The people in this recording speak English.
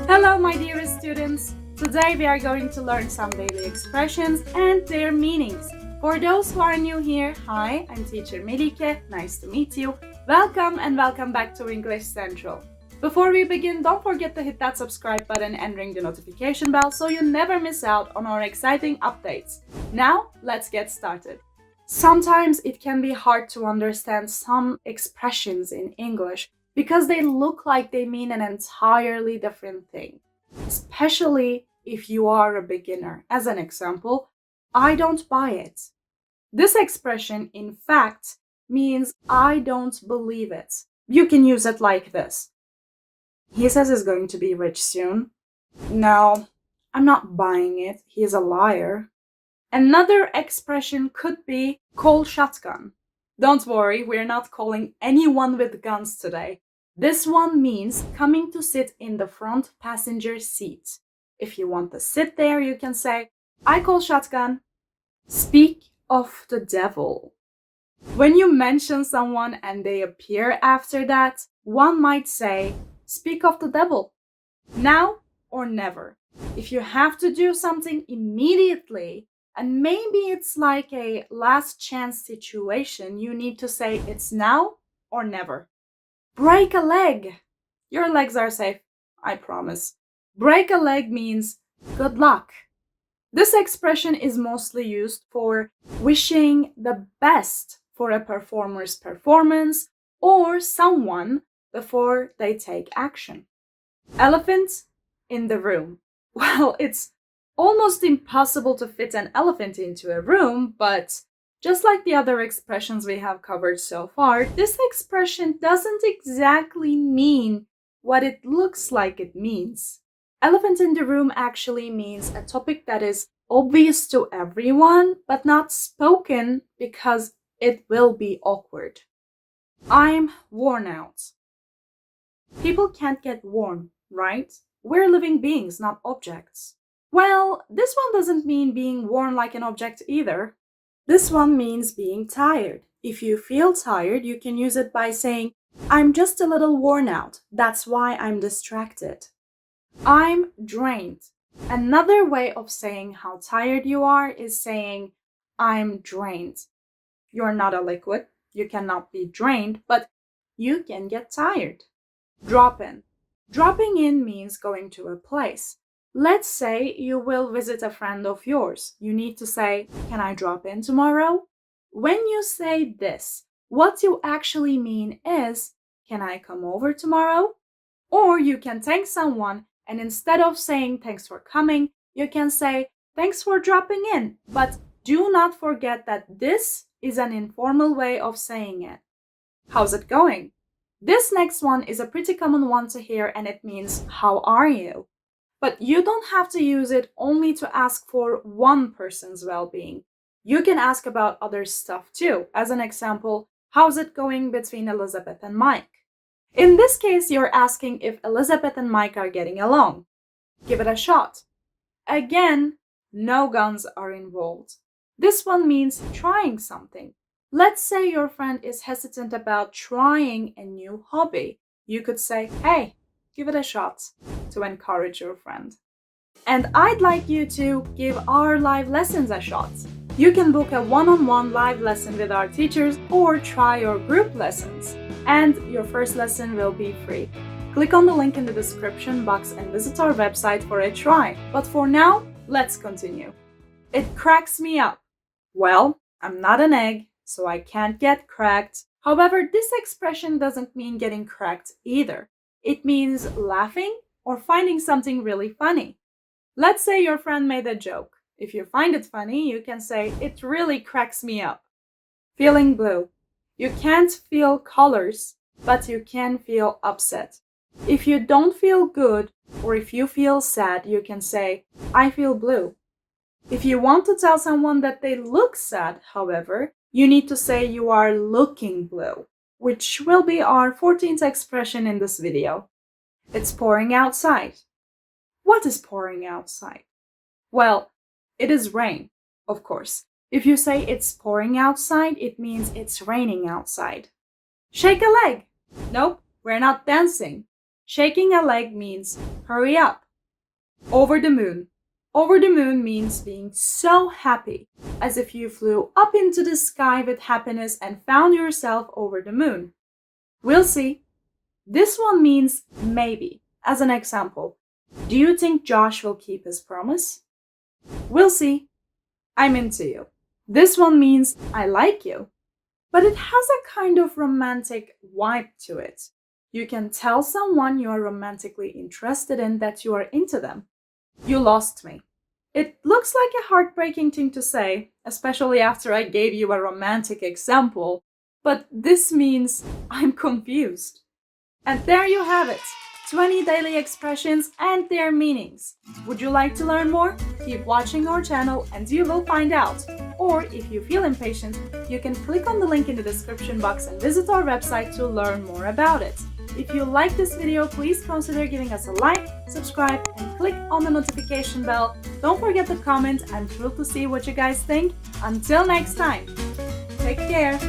Hello, my dearest students! Today we are going to learn some daily expressions and their meanings. For those who are new here, hi, I'm teacher Melike. Nice to meet you. Welcome and welcome back to English Central. Before we begin, don't forget to hit that subscribe button and ring the notification bell so you never miss out on our exciting updates. Now, let's get started. Sometimes it can be hard to understand some expressions in English because they look like they mean an entirely different thing, especially if you are a beginner. As an example, I don't buy it. This expression, in fact, means I don't believe it. You can use it like this. He says he's going to be rich soon. No, I'm not buying it. He's a liar. Another expression could be call shotgun. Don't worry, we're not calling anyone with guns today. This one means coming to sit in the front passenger seat. If you want to sit there, you can say, I call shotgun. Speak of the devil. When you mention someone and they appear after that, one might say, speak of the devil. Now or never. If you have to do something immediately, and maybe it's like a last chance situation, you need to say it's now or never. Break a leg. Your legs are safe, I promise. Break a leg means good luck. This expression is mostly used for wishing the best for a performer's performance or someone before they take action. Elephant in the room. Well, it's almost impossible to fit an elephant into a room, but just like the other expressions we have covered so far, this expression doesn't exactly mean what it looks like it means. Elephant in the room actually means a topic that is obvious to everyone, but not spoken because it will be awkward. I'm worn out. People can't get worn, right? We're living beings, not objects. Well, this one doesn't mean being worn like an object either. This one means being tired. If you feel tired, you can use it by saying, I'm just a little worn out. That's why I'm distracted. I'm drained. Another way of saying how tired you are is saying, I'm drained. You're not a liquid. You cannot be drained, but you can get tired. Drop in. Dropping in means going to a place. Let's say you will visit a friend of yours. You need to say, can I drop in tomorrow? When you say this, what you actually mean is, can I come over tomorrow? Or you can thank someone, and instead of saying thanks for coming, you can say thanks for dropping in. But do not forget that this is an informal way of saying it. How's it going? This next one is a pretty common one to hear, and it means how are you? But you don't have to use it only to ask for one person's well-being. You can ask about other stuff too. As an example, how's it going between Elizabeth and Mike? In this case, you're asking if Elizabeth and Mike are getting along. Give it a shot. Again, no guns are involved. This one means trying something. Let's say your friend is hesitant about trying a new hobby. You could say, hey, give it a shot, to encourage your friend. And I'd like you to give our live lessons a shot. You can book a one-on-one live lesson with our teachers or try your group lessons. And your first lesson will be free. Click on the link in the description box and visit our website for a try. But for now, let's continue. It cracks me up. Well, I'm not an egg, so I can't get cracked. However, this expression doesn't mean getting cracked either. It means laughing or finding something really funny. Let's say your friend made a joke. If you find it funny, you can say, it really cracks me up. Feeling blue. You can't feel colors, but you can feel upset. If you don't feel good or if you feel sad, you can say, I feel blue. If you want to tell someone that they look sad, however, you need to say you are looking blue, which will be our 14th expression in this video. It's pouring outside. What is pouring outside? Well, it is rain, of course. If you say it's pouring outside, it means it's raining outside. Shake a leg. Nope, we're not dancing. Shaking a leg means hurry up. Over the moon. Over the moon means being so happy, as if you flew up into the sky with happiness and found yourself over the moon. We'll see. This one means maybe. As an example, do you think Josh will keep his promise? We'll see. I'm into you. This one means I like you, but it has a kind of romantic vibe to it. You can tell someone you are romantically interested in that you are into them. You lost me. It looks like a heartbreaking thing to say, especially after I gave you a romantic example, but this means I'm confused. And there you have it, 20 daily expressions and their meanings. Would you like to learn more? Keep watching our channel and you will find out. Or if you feel impatient, you can click on the link in the description box and visit our website to learn more about it. If you like this video, please consider giving us a like, subscribe, and click on the notification bell. Don't forget to comment. I'm thrilled to see what you guys think. Until next time, take care.